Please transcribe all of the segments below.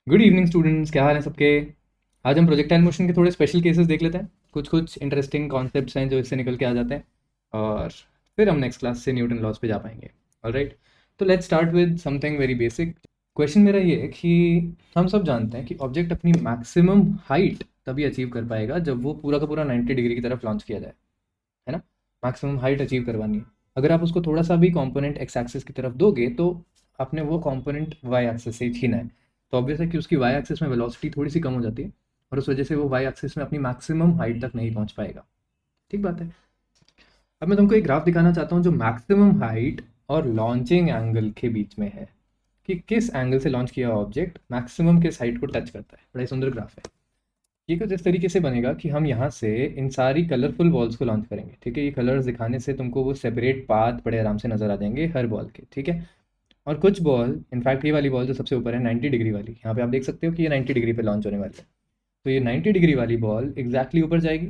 Good evening students, क्या हाल है सबके। आज हम प्रोजेक्टाइल मोशन के थोड़े स्पेशल केसेस देख लेते हैं। कुछ कुछ इंटरेस्टिंग कॉन्सेप्ट्स हैं जो इससे निकल के आ जाते हैं, और फिर हम नेक्स्ट क्लास से न्यूटन लॉज पे जा पाएंगे। ऑलराइट, तो let's start with something very basic. Question मेरा ये है कि हम सब जानते हैं कि ऑब्जेक्ट अपनी मैक्सिमम हाइट तभी अचीव कर पाएगा जब वो पूरा का पूरा 90 डिग्री की तरफ लॉन्च किया जाए, है ना। मैक्सिमम हाइट अचीव करवानी है। अगर आप उसको थोड़ा सा भी कंपोनेंट एक्स एक्सिस की तरफ दोगे तो आपने वो कंपोनेंट वाई एक्सिस से ही छीना है। तो ऑब्वियस है कि उसकी वाई एक्सिस में वेलोसिटी थोड़ी सी कम हो जाती है, और उस वजह से वो वाई एक्सिस में अपनी मैक्सिमम हाइट तक नहीं पहुंच पाएगा। ठीक बात है। अब मैं तुमको एक ग्राफ दिखाना चाहता हूँ जो मैक्सिमम हाइट और लॉन्चिंग एंगल के बीच में है, कि किस एंगल से लॉन्च किया ऑब्जेक्ट मैक्सिमम किस हाइट को टच करता है। बड़ा ही सुंदर ग्राफ है। ये कुछ इस तरीके से बनेगा कि हम यहाँ से इन सारी कलरफुल बॉल्स को लॉन्च करेंगे। ठीक है, ये कलर्स दिखाने से तुमको वो सेपरेट पाथ बड़े आराम से नजर आ जाएंगे हर बॉल के। ठीक है, और कुछ बॉल, इनफैक्ट ये वाली बॉल जो सबसे ऊपर है 90 डिग्री वाली, यहाँ पे आप देख सकते हो कि ये 90 डिग्री पे लॉन्च होने वाली है। तो ये 90 डिग्री वाली बॉल एग्जैक्टली ऊपर जाएगी,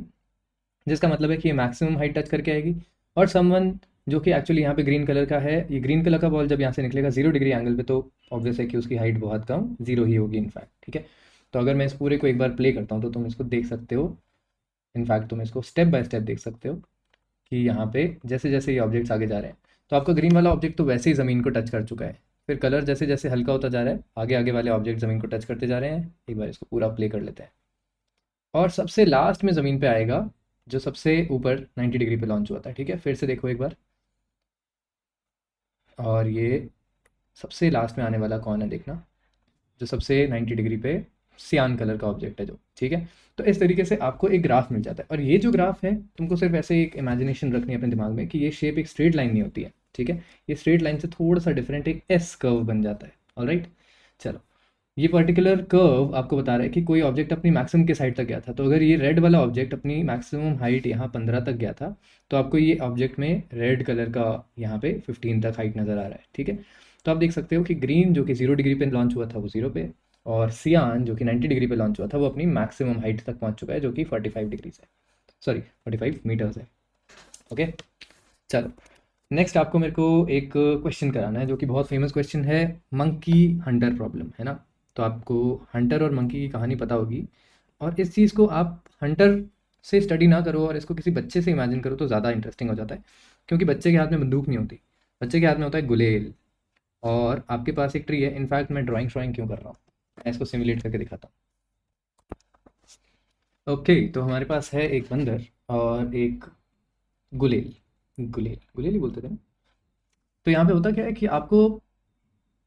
जिसका मतलब है कि ये मैक्सिमम हाइट टच करके आएगी। और समवन जो कि एक्चुअली यहाँ पे ग्रीन कलर का है, ये ग्रीन कलर का बॉल जब यहाँ से निकलेगा 0 डिग्री एंगल पे, तो ऑब्वियस है कि उसकी हाइट बहुत कम, जीरो ही होगी इनफैक्ट। ठीक है, तो अगर मैं इस पूरे को एक बार प्ले करता हूँ तो तुम इसको देख सकते हो। इनफैक्ट तुम इसको स्टेप बाय स्टेप देख सकते हो कि यहाँ पे जैसे जैसे ये ऑब्जेक्ट्स आगे जा रहे हैं, तो आपका ग्रीन वाला ऑब्जेक्ट तो वैसे ही ज़मीन को टच कर चुका है। फिर कलर जैसे जैसे हल्का होता जा रहा है, आगे आगे वाले ऑब्जेक्ट ज़मीन को टच करते जा रहे हैं। एक बार इसको पूरा प्ले कर लेते हैं, और सबसे लास्ट में ज़मीन पे आएगा जो सबसे ऊपर 90 डिग्री पे लॉन्च हुआ था। ठीक है, फिर से देखो एक बार। और ये सबसे लास्ट में आने वाला कौन है देखना, जो सबसे 90 डिग्री पे सियान कलर का ऑब्जेक्ट है जो। ठीक है, तो इस तरीके से आपको एक ग्राफ मिल जाता है। और ये जो ग्राफ है तुमको सिर्फ ऐसे एक इमेजिनेशन रखनी है अपने दिमाग में कि ये शेप एक स्ट्रेट लाइन नहीं होती है। ठीक है, ये स्ट्रेट लाइन से थोड़ा सा डिफरेंट एक एस कर्व बन जाता है। ऑलराइट, चलो, ये पर्टिकुलर कर्व आपको बता रहा है कि कोई ऑब्जेक्ट अपनी मैक्सिमम किस हाइट तक गया था। तो अगर ये रेड वाला ऑब्जेक्ट अपनी मैक्सिमम हाइट यहाँ 15 तक गया था, तो आपको ये ऑब्जेक्ट में रेड कलर का यहाँ पे 15 तक हाइट नज़र आ रहा है। ठीक है, तो आप देख सकते हो कि ग्रीन जो कि 0 डिग्री पे लॉन्च हुआ था वो 0 पे, और सियान जो कि 90 डिग्री पे लॉन्च हुआ था वो अपनी मैक्सिमम हाइट तक पहुंच चुका है, जो कि 45 डिग्रीज है, सॉरी 45 मीटर्स है। ओके, चलो, नेक्स्ट आपको मेरे को एक क्वेश्चन कराना है जो कि बहुत फेमस क्वेश्चन है, मंकी हंटर प्रॉब्लम, है ना। तो आपको हंटर और मंकी की कहानी पता होगी, और इस चीज़ को आप हंटर से स्टडी ना करो और इसको किसी बच्चे से इमेजिन करो तो ज़्यादा इंटरेस्टिंग हो जाता है। क्योंकि बच्चे के हाथ में बंदूक नहीं होती, बच्चे के हाथ में होता है गुलेल, और आपके पास एक ट्री है। इनफैक्ट मैं ड्राइंग क्यों कर रहा हूँ, मैं इसको सिमुलेट करके दिखाता हूँ। ओके, तो हमारे पास है एक बंदर और एक गुलेल। गुलेल गुलेल ही बोलते थे ना। तो यहाँ पे होता क्या है कि आपको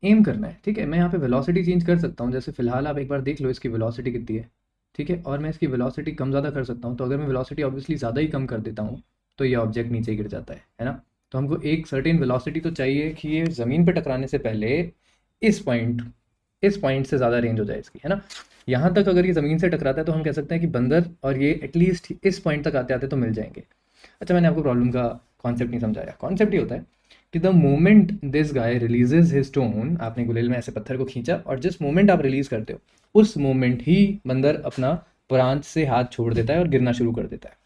एम करना है। ठीक है, मैं यहाँ पे वेलोसिटी चेंज कर सकता हूँ। जैसे फिलहाल आप एक बार देख लो इसकी वेलोसिटी कितनी है। ठीक है, और मैं इसकी वेलोसिटी कम ज़्यादा कर सकता हूँ। तो अगर मैं वेलोसिटी ऑब्वियसली ज़्यादा ही कम कर देता हूँ तो ये ऑब्जेक्ट नीचे गिर जाता है ना। तो हमको एक सर्टेन वेलोसिटी तो चाहिए कि ये ज़मीन पर टकराने से पहले इस पॉइंट इस पॉइंट से ज़्यादा रेंज हो जाए इसकी, है ना। यहाँ तक अगर ये ज़मीन से टकराता है तो हम कह सकते हैं कि बंदर और ये एटलीस्ट इस पॉइंट तक आते आते तो मिल जाएंगे। अच्छा, मैंने आपको प्रॉब्लम का कॉन्सेप्ट नहीं समझाया। कॉन्सेप्ट ये होता है कि the moment this guy releases his stone, आपने गुलेल में ऐसे पत्थर को खींचा, और जिस मोमेंट आप रिलीज करते हो उस मोमेंट ही बंदर अपना प्रांत से हाथ छोड़ देता है और गिरना शुरू कर देता है।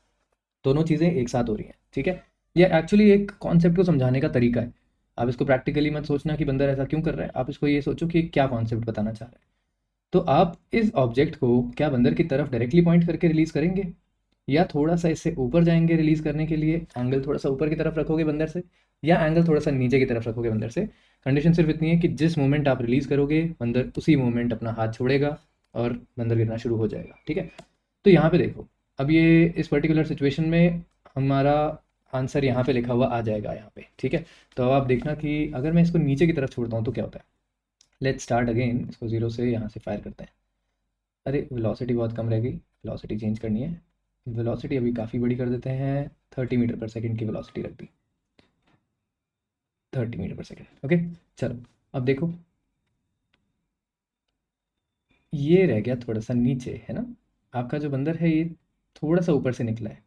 दोनों चीज़ें एक साथ हो रही हैं। ठीक है, ये एक्चुअली एक कॉन्सेप्ट को समझाने का तरीका है। आप इसको प्रैक्टिकली मत सोचना कि बंदर ऐसा क्यों कर रहा है, आप इसको ये सोचो कि क्या कॉन्सेप्ट बताना चाह रहा है। तो आप इस ऑब्जेक्ट को क्या बंदर की तरफ डायरेक्टली पॉइंट करके रिलीज करेंगे, या थोड़ा सा इससे ऊपर जाएंगे रिलीज करने के लिए, एंगल थोड़ा सा ऊपर की तरफ रखोगे बंदर से, या एंगल थोड़ा सा नीचे की तरफ रखोगे बंदर से। कंडीशन सिर्फ इतनी है कि जिस मोमेंट आप रिलीज करोगे बंदर उसी मोमेंट अपना हाथ छोड़ेगा और बंदर गिरना शुरू हो जाएगा। ठीक है, तो यहाँ पे देखो, अब ये इस पर्टिकुलर सिचुएशन में हमारा आंसर यहाँ पे लिखा हुआ आ जाएगा यहाँ पे। ठीक है, तो अब आप देखना कि अगर मैं इसको नीचे की तरफ छोड़ता हूँ तो क्या होता है। लेट्स स्टार्ट अगेन, इसको जीरो से यहाँ से फायर करते हैं। अरे वेलोसिटी बहुत कम रह गई, वेलोसिटी चेंज करनी है। वेलोसिटी अभी काफ़ी बड़ी कर देते हैं, 30 मीटर पर सेकंड की वेलोसिटी रख दी, 30 मीटर पर सेकंड। ओके, चलो, अब देखो ये रह गया थोड़ा सा नीचे, है ना। आपका जो बंदर है ये थोड़ा सा ऊपर से निकला है।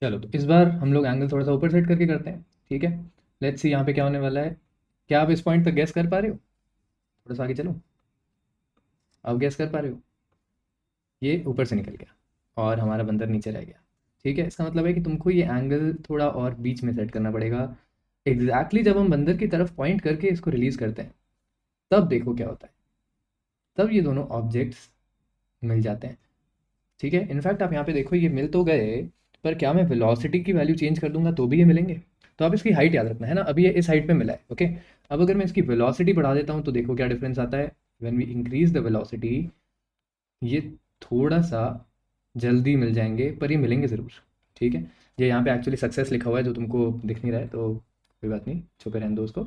चलो, तो इस बार हम लोग एंगल थोड़ा सा ऊपर सेट करके करते हैं। ठीक है, लेट्स सी यहाँ पे क्या होने वाला है। क्या आप इस पॉइंट तक गैस कर पा रहे हो? थोड़ा सा आगे चलो, आप गैस कर पा रहे हो? ये ऊपर से निकल गया और हमारा बंदर नीचे रह गया। ठीक है, इसका मतलब है कि तुमको ये एंगल थोड़ा और बीच में सेट करना पड़ेगा। एग्जैक्टली जब हम बंदर की तरफ पॉइंट करके इसको रिलीज करते हैं तब देखो क्या होता है। तब ये दोनों ऑब्जेक्ट्स मिल जाते हैं, ठीक है। इनफैक्ट आप यहाँ पे देखो ये मिल तो गए, पर क्या मैं वेलोसिटी की वैल्यू चेंज कर दूंगा तो भी ये मिलेंगे? तो आप इसकी हाइट याद रखना है ना, अभी ये इस हाइट पे मिला है, ओके। अब अगर मैं इसकी वेलोसिटी बढ़ा देता हूँ तो देखो क्या डिफरेंस आता है। When we increase the velocity, ये थोड़ा सा जल्दी मिल जाएंगे, पर ये मिलेंगे ज़रूर, ठीक है। ये यहाँ पे एक्चुअली सक्सेस लिखा हुआ है जो तुमको दिख नहीं रहा है, तो कोई बात नहीं, छुपे रहने दो उसको।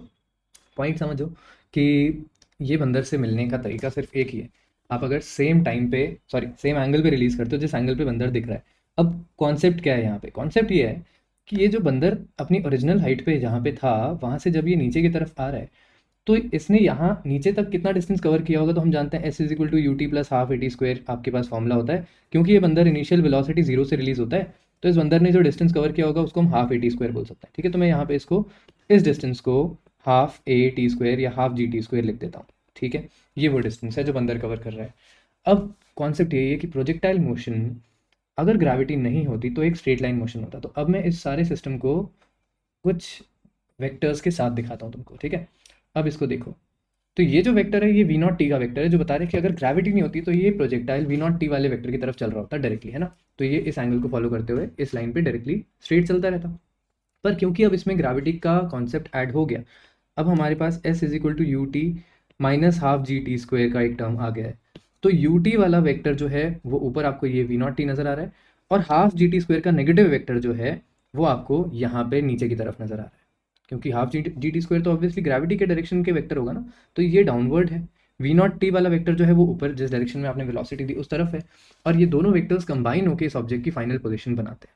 पॉइंट समझो कि ये बंदर से मिलने का तरीका सिर्फ एक ही है। आप अगर सेम टाइम पे, सॉरी सेम एंगल पे रिलीज करते हो जिस एंगल पे बंदर दिख रहा है। अब कॉन्सेप्ट क्या है यहाँ पे? कॉन्सेप्ट ये है कि ये जो बंदर अपनी ओरिजिनल हाइट पे जहाँ पे था, वहाँ से जब ये नीचे की तरफ आ रहा है, तो इसने यहाँ नीचे तक कितना डिस्टेंस कवर किया होगा? तो हम जानते हैं S is equal to you T plus half A T square, आपके पास फॉर्मूला होता है। क्योंकि ये बंदर इनिशियल वेलोसिटी जीरो से रिलीज होता है, तो इस बंदर ने जो डिस्टेंस कवर किया होगा उसको हम हाफ ए टी स्क्वायर बोल सकते हैं, ठीक है। तो मैं यहाँ पे इसको, इस डिस्टेंस को हाफ ए टी स्क्वायर या हाफ जी टी स्क्वायर लिख देता हूँ, ठीक है। ये वो डिस्टेंस है जो बंदर कवर कर रहा है। अब कॉन्सेप्ट यही है कि प्रोजेक्टाइल मोशन अगर ग्रेविटी नहीं होती तो एक स्ट्रेट लाइन मोशन होता। तो अब मैं इस सारे सिस्टम को कुछ वेक्टर्स के साथ दिखाता हूँ तुमको, ठीक है। अब इसको देखो, तो ये जो वेक्टर है ये वी नॉट टी का वेक्टर है, जो बता रहे हैं कि अगर ग्रेविटी नहीं होती तो ये प्रोजेक्टाइल वी नॉट टी वाले वेक्टर की तरफ चल रहा होता डायरेक्टली, है ना। तो ये इस एंगल को फॉलो करते हुए इस लाइन पे डायरेक्टली स्ट्रेट चलता रहता। पर क्योंकि अब इसमें ग्रेविटी का कॉन्सेप्ट ऐड हो गया, अब हमारे पास s is equal to you t minus half ji t square का एक टर्म आ गया है। तो यू टी वाला वेक्टर जो है वो ऊपर आपको ये वी नॉट टी नज़र आ रहा है, और हाफ जी टी स्क्वेयर का नेगेटिव वेक्टर जो है वो आपको यहाँ पे नीचे की तरफ नज़र आ रहा है। क्योंकि हाफ जी टी स्क्वायर तो ऑब्वियसली ग्रेविटी के डायरेक्शन के वेक्टर होगा ना, तो ये डाउनवर्ड है। वी नॉट टी वाला वेक्टर जो है वो ऊपर जिस डायरेक्शन में आपने वेलोसिटी दी उस तरफ है। और ये दोनों वेक्टर्स कंबाइन होकर इस ऑब्जेक्ट की फाइनल पोजीशन बनाते हैं,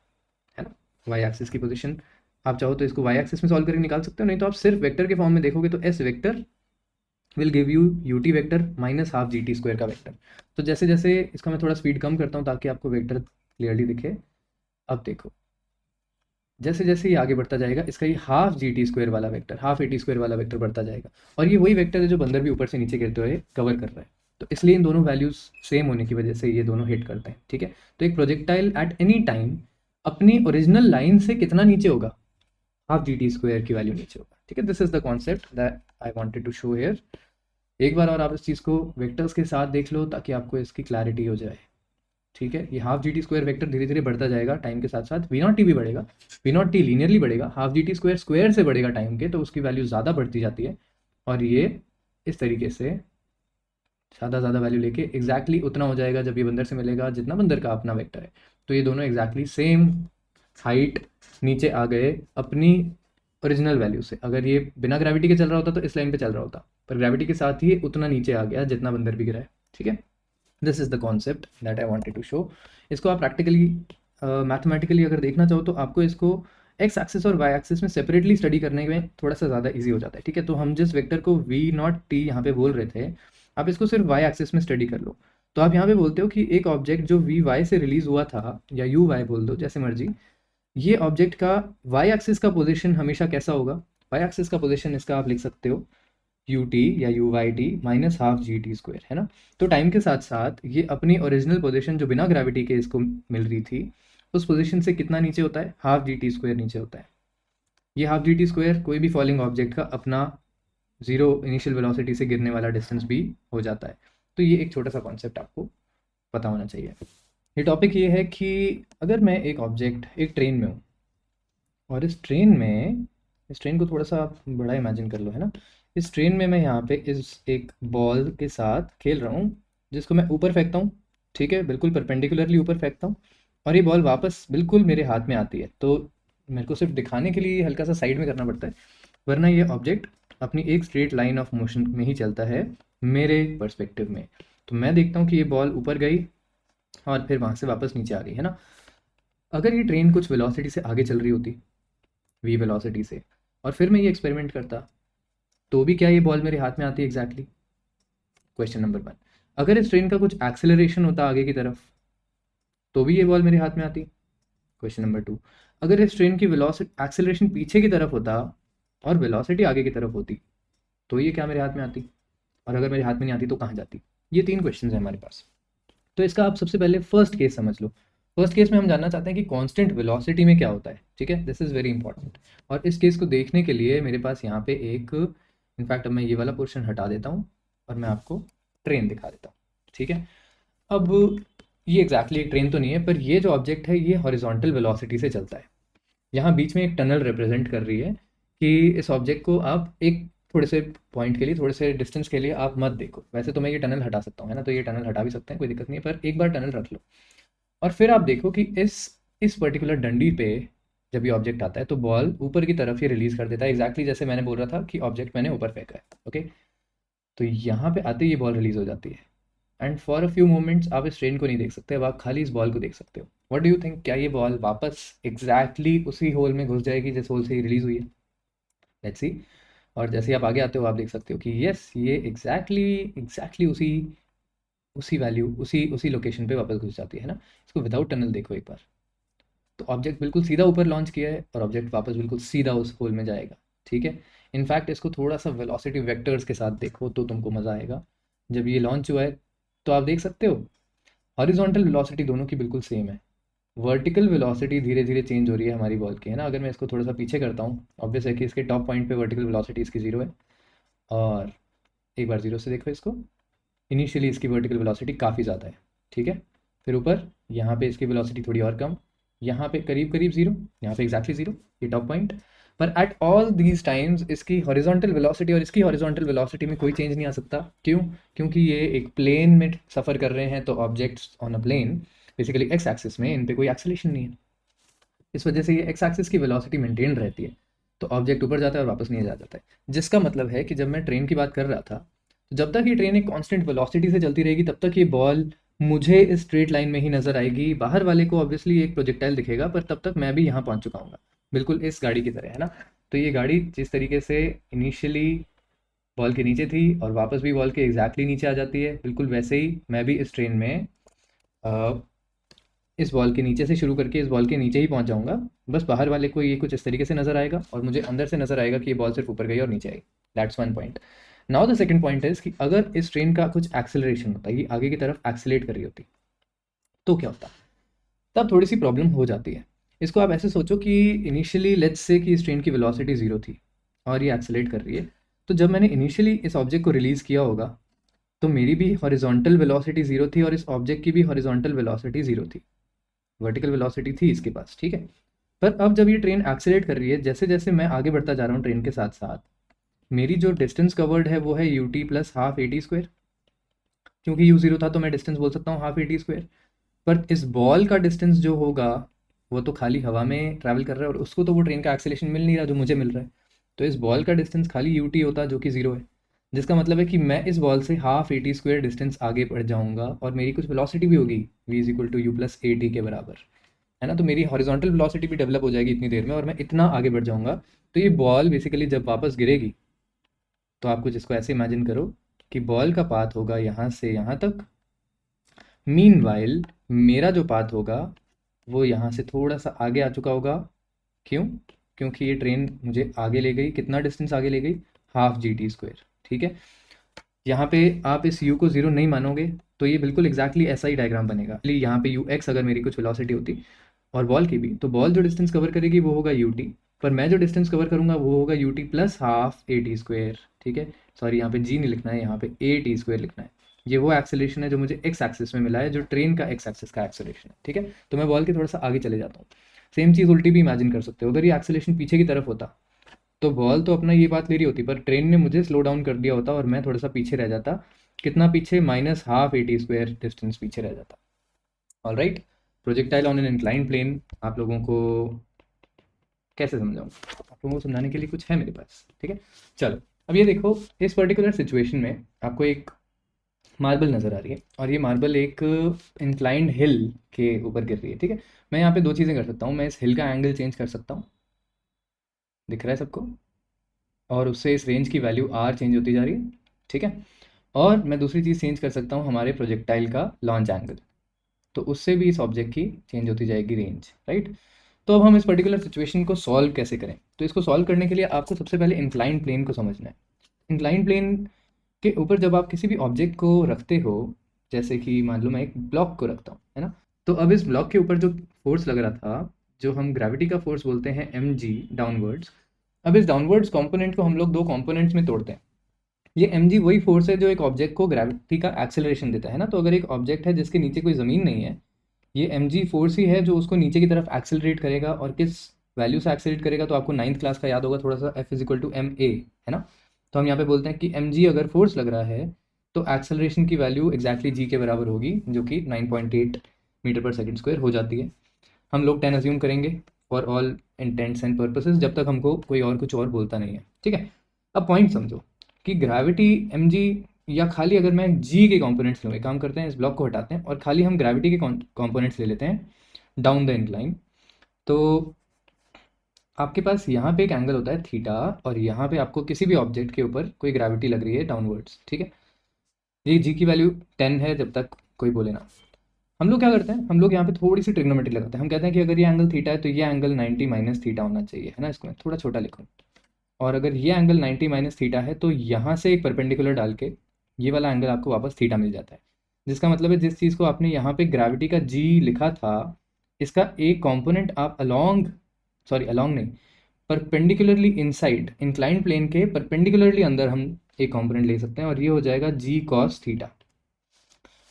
है ना। वाई एक्सिस की पोजीशन, आप चाहो तो इसको वाई एक्सिस में सॉल्व करके निकाल सकते हो, नहीं तो आप सिर्फ वेक्टर के फॉर्म में देखोगे तो S vector will give you U T vector minus half ji T square का वेक्टर। तो जैसे जैसे इसका मैं थोड़ा स्पीड कम करता हूँ ताकि आपको वेक्टर क्लियरली दिखे। अब देखो, जैसे जैसे ये आगे बढ़ता जाएगा इसका ये हाफ जी टी स्क्वायर वाला vector, half A T square वाला वेक्टर बढ़ता जाएगा। और ये वही वेक्टर है जो बंदर भी ऊपर से नीचे गिरते हुए कवर कर रहा है। तो इसलिए इन दोनों वैल्यूज सेम होने की वजह से ये दोनों हिट करते हैं, ठीक है। तो एक प्रोजेक्टाइल एट एनी टाइम अपनी ओरिजिनल लाइन से कितना नीचे होगा? हाफ जी टी स्क्वायर की वैल्यू नीचे होगा, ठीक है। This is the concept that I wanted to show here. एक बार और आप इस चीज़ को वेक्टर्स के साथ देख लो ताकि आपको इसकी क्लैरिटी हो जाए, ठीक है। ये हाफ जी टी स्क्वायर वेक्टर धीरे धीरे बढ़ता जाएगा टाइम के साथ साथ, वी नॉट टी भी बढ़ेगा। वी नॉट टी लीनियरली बढ़ेगा, हाफ जी टी स्क्वायर स्क्वायर से बढ़ेगा टाइम के, तो उसकी वैल्यू ज़्यादा बढ़ती जाती है। और ये इस तरीके से ज़्यादा वैल्यू लेके एग्जैक्टली उतना हो जाएगा जब ये बंदर से मिलेगा जितना बंदर का अपना वेक्टर है। तो ये दोनों एग्जैक्टली सेम हाइट नीचे आ गए अपनी ओरिजिनल वैल्यू से। अगर ये बिना ग्रेविटी के चल रहा होता तो इस लाइन पे चल रहा होता, पर ग्रेविटी के साथ ही उतना नीचे आ गया जितना बंदर भी गिरा है, ठीक है। This is the concept that I wanted to show. इसको आप प्रैक्टिकली मैथमेटिकली अगर देखना चाहो तो आपको इसको एक्स एक्सिस और वाई एक्सिस में सेपरेटली स्टडी करने में थोड़ा सा ज़्यादा इजी हो जाता है, ठीक है। तो हम जिस वेक्टर को वी नॉट टी यहाँ पे बोल रहे थे, आप इसको सिर्फ वाई एक्सिस में स्टडी कर लो। तो आप यहाँ पे बोलते हो कि एक ऑब्जेक्ट जो वी वाई से रिलीज हुआ था, या यू वाई बोल दो जैसे मर्जी, ये ऑब्जेक्ट का वाई एक्सिस का पोजीशन हमेशा कैसा होगा? वाई एक्सिस का पोजीशन इसका आप लिख सकते हो यू टी या U Y T minus half जी टी स्क्वायर, है ना। तो टाइम के साथ साथ ये अपनी ओरिजिनल पोजीशन जो बिना ग्रेविटी के इसको मिल रही थी उस पोजीशन से कितना नीचे होता है? हाफ जी टी स्क्वायर नीचे होता है। ये हाफ जी टी स्क्वायर कोई भी फॉलिंग ऑब्जेक्ट का अपना जीरो इनिशियल वेलोसिटी से गिरने वाला डिस्टेंस भी हो जाता है। तो ये एक छोटा सा कॉन्सेप्ट आपको पता होना चाहिए। ये टॉपिक ये है कि अगर मैं एक ऑब्जेक्ट एक ट्रेन में हूँ, और इस ट्रेन को थोड़ा सा आप बड़ा इमेजिन कर लो, है ना। इस ट्रेन में मैं यहाँ पे इस एक बॉल के साथ खेल रहा हूँ जिसको मैं ऊपर फेंकता हूँ, ठीक है, बिल्कुल परपेंडिकुलरली ऊपर फेंकता हूँ, और ये बॉल वापस बिल्कुल मेरे हाथ में आती है। तो मेरे को सिर्फ दिखाने के लिए हल्का सा साइड में करना पड़ता है, वरना ये ऑब्जेक्ट अपनी एक स्ट्रेट लाइन ऑफ मोशन में ही चलता है मेरे पर्सपेक्टिव में। तो मैं देखता हूँ कि ये बॉल ऊपर गई और फिर वहाँ से वापस नीचे आ गई, है ना। अगर ये ट्रेन कुछ वेलोसिटी से आगे चल रही होती, वी वेलोसिटी से, और फिर मैं ये एक्सपेरिमेंट करता, तो भी क्या ये बॉल मेरे हाथ में आती है एग्जैक्टली? Question number 1। अगर इस ट्रेन का कुछ एक्सेलरेशन होता आगे की तरफ, तो भी ये बॉल मेरे हाथ में आती? Question number 2। अगर इस ट्रेन की वेलोसिटी एक्सेलरेशन पीछे की तरफ होता और वेलोसिटी आगे की तरफ होती, तो ये क्या मेरे हाथ में आती? और अगर मेरे हाथ में नहीं आती तो कहाँ जाती? ये 3 क्वेश्चन है हमारे पास। तो इसका आप सबसे पहले फर्स्ट केस समझ लो। फर्स्ट केस में हम जानना चाहते हैं कि कांस्टेंट वेलोसिटी में क्या होता है, ठीक है। This is very important. और इस केस को देखने के लिए मेरे पास यहाँ पे एक, इनफैक्ट अब मैं ये वाला पोर्शन हटा देता हूँ और मैं आपको ट्रेन दिखा देता हूँ, ठीक है। अब ये एग्जैक्टली एक ट्रेन तो नहीं है, पर ये जो ऑब्जेक्ट है ये हॉरिजॉन्टल वेलोसिटी से चलता है। यहाँ बीच में एक टनल रिप्रेजेंट कर रही है कि इस ऑब्जेक्ट को आप एक थोड़े से पॉइंट के लिए, थोड़े से डिस्टेंस के लिए आप मत देखो। वैसे तो मैं ये टनल हटा सकता हूँ, है ना, तो ये टनल हटा भी सकते हैं, कोई दिक्कत नहीं है, पर एक बार टनल रख लो और फिर आप देखो कि इस पर्टिकुलर डंडी पे जब ये ऑब्जेक्ट आता है तो बॉल ऊपर की तरफ ये रिलीज कर देता है, एग्जैक्टली जैसे मैंने बोल रहा था कि ऑब्जेक्ट मैंने ऊपर फेंका है। ओके, तो यहाँ पे आते ही ये बॉल रिलीज हो जाती है and for a few moments आप इस ट्रेन को नहीं देख सकते, अब आप खाली इस बॉल को देख सकते हो। व्हाट डू यू थिंक, क्या ये बॉल वापस एग्जैक्टली उसी होल में घुस जाएगी जिस होल से ये रिलीज हुई है? Let's see. और जैसे ही आप आगे आते हो आप देख सकते हो कि यस, ये एग्जैक्टली उसी उसी वैल्यू उसी उसी लोकेशन पे वापस घुस जाती है ना। इसको विदाउट टनल देखो एक बार, तो ऑब्जेक्ट बिल्कुल सीधा ऊपर लॉन्च किया है और ऑब्जेक्ट वापस बिल्कुल सीधा उस होल में जाएगा, ठीक है। इनफैक्ट इसको थोड़ा सा वेलोसिटी वेक्टर्स के साथ देखो तो तुमको मज़ा आएगा। जब ये लॉन्च हुआ है तो आप देख सकते हो हॉरिजॉन्टल वेलोसिटी दोनों की बिल्कुल सेम है। वर्टिकल वेलोसिटी धीरे धीरे चेंज हो रही है हमारी बॉल की, है ना। अगर मैं इसको थोड़ा सा पीछे करता हूँ, ऑब्वियस है कि इसके टॉप पॉइंट पे वर्टिकल वेलोसिटी इसकी जीरो है, और एक बार जीरो से देखो इसको, इनिशियली इसकी वर्टिकल वेलोसिटी काफ़ी ज़्यादा है, ठीक है। फिर ऊपर यहाँ पे इसकी वेलोसिटी थोड़ी और कम, यहाँ पे करीब करीब जीरो, यहाँ पे एग्जैक्टली जीरो, ये टॉप पॉइंट। पर एट ऑल दीज टाइम्स इसकी हॉरिजॉन्टल वेलोसिटी और इसकी हॉरिजॉन्टल वेलोसिटी में कोई चेंज नहीं आ सकता। क्यों? क्योंकि ये एक प्लेन में सफ़र कर रहे हैं, तो objects on a plane basically X axis में, इन पे कोई एक्सेलेरेशन नहीं है, इस वजह से ये एक्स एक्सिस की वेलोसिटी मेंटेन रहती है। तो ऑब्जेक्ट ऊपर जाता है और वापस नहीं जा जाता है, जिसका मतलब है कि जब मैं ट्रेन की बात कर रहा था, तो जब तक ये ट्रेन एक कांस्टेंट वेलोसिटी से चलती रहेगी तब तक ये बॉल मुझे इस स्ट्रेट लाइन में ही नजर आएगी। बाहर वाले को ऑब्वियसली एक प्रोजेक्टाइल दिखेगा, पर तब तक मैं भी यहाँ पहुँच चुका हूँ, बिल्कुल इस गाड़ी की तरह, है ना। तो ये गाड़ी जिस तरीके से इनिशियली बॉल के नीचे थी और वापस भी बॉल के एग्जैक्टली नीचे आ जाती है, बिल्कुल वैसे ही मैं भी इस ट्रेन में इस बॉल के नीचे से शुरू करके इस बॉल के नीचे ही पहुंच जाऊंगा। बस बाहर वाले को ये कुछ इस तरीके से नजर आएगा और मुझे अंदर से नजर आएगा कि ये बॉल सिर्फ ऊपर गई और नीचे आई। That's one point. Now the second point is कि अगर इस ट्रेन का कुछ एक्सेलरेशन होता, ये आगे की तरफ एक्सेलेट कर रही होती, तो क्या होता? तब थोड़ी सी प्रॉब्लम हो जाती है। इसको आप ऐसे सोचो कि इनिशियली लेट्स से कि इस ट्रेन की वेलोसिटी जीरो थी और ये एक्सेलेट कर रही है, तो जब मैंने इनिशियली इस ऑब्जेक्ट को रिलीज़ किया होगा तो मेरी भी हॉरिजॉन्टल वेलोसिटी जीरो थी और इस ऑब्जेक्ट की भी हॉरिजॉन्टल वेलोसिटी जीरो थी, वर्टिकल वेलोसिटी थी इसके पास, ठीक है। पर अब जब ये ट्रेन एक्सेलेरेट कर रही है, जैसे जैसे मैं आगे बढ़ता जा रहा हूँ ट्रेन के साथ साथ, मेरी जो डिस्टेंस कवर्ड है वो है you T plus half A T square. क्योंकि यू जीरो था तो मैं डिस्टेंस बोल सकता हूँ हाफ ए टी स्क्वायर। पर इस बॉल का डिस्टेंस जो होगा वो तो खाली हवा में ट्रैवल कर रहा है और उसको तो वो ट्रेन का एक्सेलेरेशन मिल नहीं रहा जो मुझे मिल रहा है। तो इस बॉल का डिस्टेंस खाली यू टी होता जो कि ज़ीरो है, जिसका मतलब है कि मैं इस बॉल से half A T square distance आगे बढ़ जाऊंगा और मेरी कुछ वेलोसिटी भी होगी v is equal to U plus A T के बराबर, है ना। तो मेरी हॉरिजॉन्टल वेलोसिटी भी डेवलप हो जाएगी इतनी देर में और मैं इतना आगे बढ़ जाऊंगा। तो ये बॉल बेसिकली जब वापस गिरेगी तो आप कुछ इसको ऐसे इमेजिन करो कि बॉल का पाथ होगा यहाँ से यहाँ तक, मीनवाइल मेरा जो पाथ होगा वो यहाँ से थोड़ा सा आगे आ चुका होगा। क्यों? क्योंकि ये ट्रेन मुझे आगे ले गई, कितना डिस्टेंस आगे ले गई? हाफ जी टी स्क्वायर, ठीक है। यहाँ पे आप इस u को ज़ीरो नहीं मानोगे तो ये बिल्कुल एग्जैक्टली ऐसा ही डायग्राम बनेगा। यहाँ पे यू एक्स अगर मेरी कुछ वेलोसिटी होती और बॉल की भी, तो बॉल जो डिस्टेंस कवर करेगी वो होगा यू टी, पर मैं जो डिस्टेंस कवर करूंगा वो होगा you T plus half A T square, ठीक है। सॉरी, यहाँ पे जी नहीं लिखना है, यहाँ पे ए टी स्क्वायर लिखना है। ये वो एक्सेलेरेशन है जो मुझे एक्स एक्सिस में मिला है, जो ट्रेन का एक्स एक्सिस का एक्सेलेरेशन है, ठीक है। तो मैं बॉल के थोड़ा सा आगे चले जाता हूँ। सेम चीज़ उल्टी भी इमेजिन कर सकते हो, अगर ये एक्सेलेरेशन पीछे की तरफ होता तो बॉल तो अपना ये बात ले रही होती, पर ट्रेन ने मुझे स्लो डाउन कर दिया होता और मैं थोड़ा सा पीछे रह जाता। कितना पीछे? Minus half A T square distance पीछे रह जाता। All right, projectile on an inclined plane आप लोगों को कैसे समझाऊँ? आप लोगों को समझाने के लिए कुछ है मेरे पास, ठीक है। चलो अब ये देखो, इस पर्टिकुलर सिचुएशन में आपको एक मार्बल नज़र आ रही है और ये मार्बल एक इंक्लाइंड हिल के ऊपर गिर रही है, ठीक है। मैं यहाँ पे दो चीज़ें कर सकता हूँ, मैं इस हिल का एंगल चेंज कर सकता हूँ, दिख रहा है सबको, और उससे इस रेंज की वैल्यू आर चेंज होती जा रही है, ठीक है। और मैं दूसरी चीज़ चेंज कर सकता हूँ हमारे प्रोजेक्टाइल का लॉन्च एंगल, तो उससे भी इस ऑब्जेक्ट की चेंज होती जाएगी रेंज, राइट। तो अब हम इस पर्टिकुलर सिचुएशन को सॉल्व कैसे करें? तो इसको सॉल्व करने के लिए आपको सबसे पहले इंक्लाइंड प्लेन को समझना है। इंक्लाइंड प्लेन के ऊपर जब आप किसी भी ऑब्जेक्ट को रखते हो, जैसे कि मान लो मैं एक ब्लॉक को रखता हूँ, है ना, तो अब इस ब्लॉक के ऊपर जो फोर्स लग रहा था, जो हम ग्रेविटी का फोर्स बोलते हैं एम जी डाउनवर्ड्स, अब इस डाउनवर्ड्स कंपोनेंट को हम लोग दो कंपोनेंट्स में तोड़ते हैं। ये mg वही फोर्स है जो एक ऑब्जेक्ट को ग्रेविटी का एक्सेलरेशन देता है ना। तो अगर एक ऑब्जेक्ट है जिसके नीचे कोई ज़मीन नहीं है, ये mg फोर्स ही है जो उसको नीचे की तरफ एक्सेलरेट करेगा। और किस वैल्यू से एक्सेलरेट करेगा, तो आपको 9th क्लास का याद होगा थोड़ा सा, F is equal to M A, है ना। तो हम यहाँ पे बोलते हैं कि mg अगर फोर्स लग रहा है तो एक्सेलरेशन की वैल्यू एग्जैक्टली g के बराबर होगी, जो कि 9.8 मीटर पर सेकंड स्क्वायर हो जाती है। हम लोग 10 अज्यूम करेंगे for all intends and purposes, जब तक हमको कोई और कुछ और बोलता नहीं है, ठीक है। अब पॉइंट समझो कि ग्रेविटी mg, या खाली अगर मैं g के कंपोनेंट्स लूँ, एक काम करते हैं इस ब्लॉक को हटाते हैं और खाली हम ग्रेविटी के कंपोनेंट्स ले लेते हैं डाउन द इंक्लाइन। तो आपके पास यहाँ पे एक एंगल होता है थीटा, और यहाँ पे आपको किसी भी ऑब्जेक्ट के ऊपर कोई ग्रेविटी लग रही है डाउनवर्ड्स, ठीक है। ये जी की वैल्यू 10 है जब तक कोई बोले ना। हम लोग क्या करते हैं, हम लोग यहाँ पे थोड़ी सी ट्रिग्नोमेट्री लगाते हैं। हम कहते हैं कि अगर ये एंगल थीटा है तो ये एंगल 90 माइनस थीटा होना चाहिए, है ना। इसको मैं थोड़ा छोटा लिखूँ, और अगर ये एंगल 90 माइनस थीटा है तो यहाँ से एक परपेंडिकुलर डाल के ये वाला एंगल आपको वापस थीटा मिल जाता है। जिसका मतलब है जिस चीज़ को आपने यहाँ पे ग्रेविटी का जी लिखा था, इसका एक कॉम्पोनेंट आप अलॉन्ग नहीं, परपेंडिकुलरली इनसाइड इंक्लाइंड प्लेन के परपेंडिकुलरली अंदर हम एक कॉम्पोनेंट ले सकते हैं, और ये हो जाएगा जी कॉस थीटा।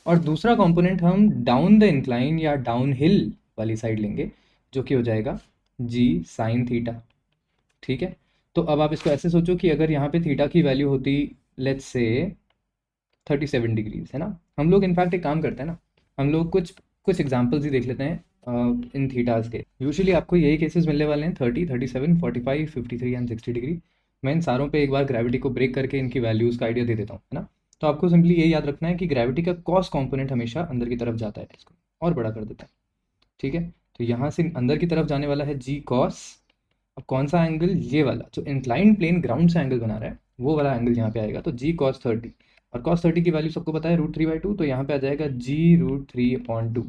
और दूसरा कंपोनेंट हम डाउन द इंक्लाइन या डाउन हिल वाली साइड लेंगे, जो कि हो जाएगा जी साइन थीटा, ठीक है। तो अब आप इसको ऐसे सोचो कि अगर यहाँ पे थीटा की वैल्यू होती लेट्स से 37 डिग्रीज, है ना। हम लोग इनफैक्ट एक काम करते हैं ना, हम लोग कुछ कुछ एग्जांपल्स ही देख लेते हैं इन थीटाज के। यूजुअली आपको यही केसेस मिलने वाले हैं, 30, 37, 45, 53 एंड 60 डिग्री। मैं इन सारों पे एक बार ग्रेविटी को ब्रेक करके इनकी वैल्यूज़ का आइडिया दे देता हूँ, है ना। तो आपको सिंपली यही याद रखना है कि ग्रेविटी का कॉस कॉम्पोनेंट हमेशा अंदर की तरफ जाता है, इसको और बड़ा कर देता है, ठीक है। तो यहाँ से अंदर की तरफ जाने वाला है जी कॉस। अब कौन सा एंगल, ये वाला जो इंक्लाइंड प्लेन ग्राउंड से एंगल बना रहा है, वो वाला एंगल यहाँ पे आएगा, तो जी कॉस 30। और कॉस 30 की वैल्यू सबको पता है √3/2, तो यहाँ पे आ जाएगा जी √3/2।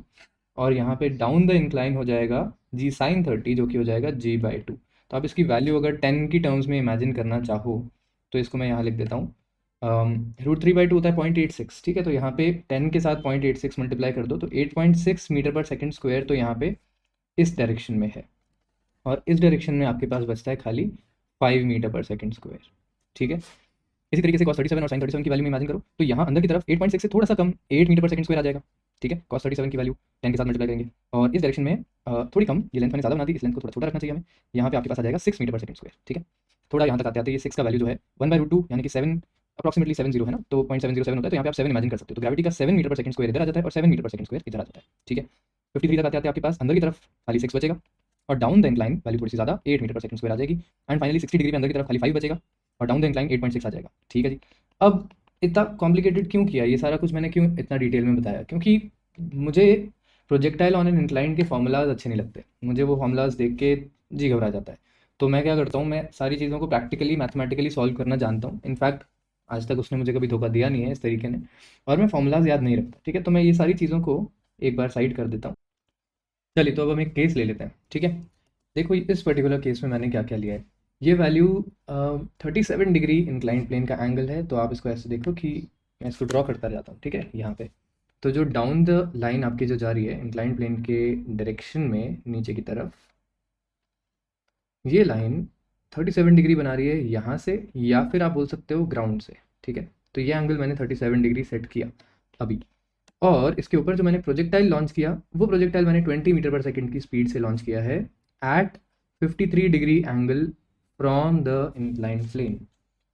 और यहाँ पे डाउन द इंक्लाइन हो जाएगा जी साइन 30, जो कि हो जाएगा g/2। तो आप इसकी वैल्यू अगर 10 की टर्म्स में इमेजिन करना चाहो तो इसको मैं यहाँ लिख देता हूँ। √3/2 होता है 0.86, ठीक है। तो यहाँ पे 10 के साथ 0.86 मल्टीप्लाई कर दो तो 8.6 मीटर पर सेकंड स्क्वायर, तो यहाँ पे इस डायरेक्शन में है। और इस डायरेक्शन में आपके पास बचता है खाली 5 मीटर पर सेकंड स्क्वायर, ठीक है। इसी तरीके से cos 37 और sin 37 की वैल्यू में इमेजिन करो, तो यहाँ अंदर की तरफ 8.6 से थोड़ा सा कम 8 मीटर पर सेकंड स्क्वायर आ जाएगा, ठीक है। cos 37 की वैल्यू 10 के साथ मल्टीप्लाई करेंगे, और इस डायरेक्शन में थोड़ी कम, ये लेंथ मैंने ज़्यादा बना दी, इस लेंथ को थोड़ा छोटा रखना चाहिए हमें। यहाँ पे आपके पास आ जाएगा 6 मीटर पर सेकंड स्क्वायर, ठीक है। थोड़ा यहाँ तक आते आते ये 6 का वैल्यू जो है 1/√2 यानी कि 7 अप्रॉक्सिमेटली 70 है ना, तो 0.707 होता है। तो यहाँ पे आप 7 इमेजिन कर सकते हो। तो ग्रेविटी का 7 मीटर पर सेकंड स्क्वायर इधर आ जाता है और 7 मीटर पर सेकंड स्क्वायर इधर आ जाता है, ठीक है। 53 तक आते आते आपके पास अंदर की तरफ खाली 6 बचेगा, और डाउन द इंक्लाइन वैल्यू थोड़ी सी ज़्यादा 8 मीटर पर सेकंड स्क्वायर आ जाएगी। एंड फाइनली 60 डिग्री में अंदर की तरफ खाली 5 बचेगा, और डाउन द इंक्लाइन 8.6 आ जाएगा, ठीक है जी। अब इतना कॉम्प्लिकेटेड क्यों किया, ये सारा कुछ मैंने क्यों इतना डिटेल में बताया, क्योंकि मुझे प्रोजेक्टाइल ऑन एन इंक्लाइन के फॉर्मूलाज अच्छे नहीं लगते। मुझे वो फॉर्मूलाज देख के जी घबरा जाता है। तो मैं क्या करता हूँ, मैं सारी चीज़ों को प्रैक्टिकली मैथमेटिकली सॉल्व करना जानता हूँ। इनफैक्ट आज तक उसने मुझे कभी धोखा दिया नहीं है इस तरीके ने, और मैं फॉर्मूलाज याद नहीं रखता, ठीक है। तो मैं ये सारी चीज़ों को एक बार साइड कर देता हूँ। चलिए, तो अब हम एक केस ले लेते हैं, ठीक है। देखो इस पर्टिकुलर केस में मैंने क्या क्या लिया है। ये वैल्यू 37 डिग्री इंक्लाइंड प्लेन का एंगल है। तो आप इसको ऐसे देखो कि मैं इसको ड्रॉ करता जाता हूँ, ठीक है, यहाँ पे। तो जो डाउन द लाइन आपकी जो जा रही है इंक्लाइंड प्लेन के डायरेक्शन में नीचे की तरफ, ये लाइन 37 डिग्री बना रही है यहाँ से, या फिर आप बोल सकते हो ग्राउंड से, ठीक है। तो ये एंगल मैंने 37 डिग्री सेट किया अभी। और इसके ऊपर जो मैंने प्रोजेक्टाइल लॉन्च किया, वो प्रोजेक्टाइल मैंने 20 मीटर पर सेकंड की स्पीड से लॉन्च किया है at 53 degree angle from the inclined plane,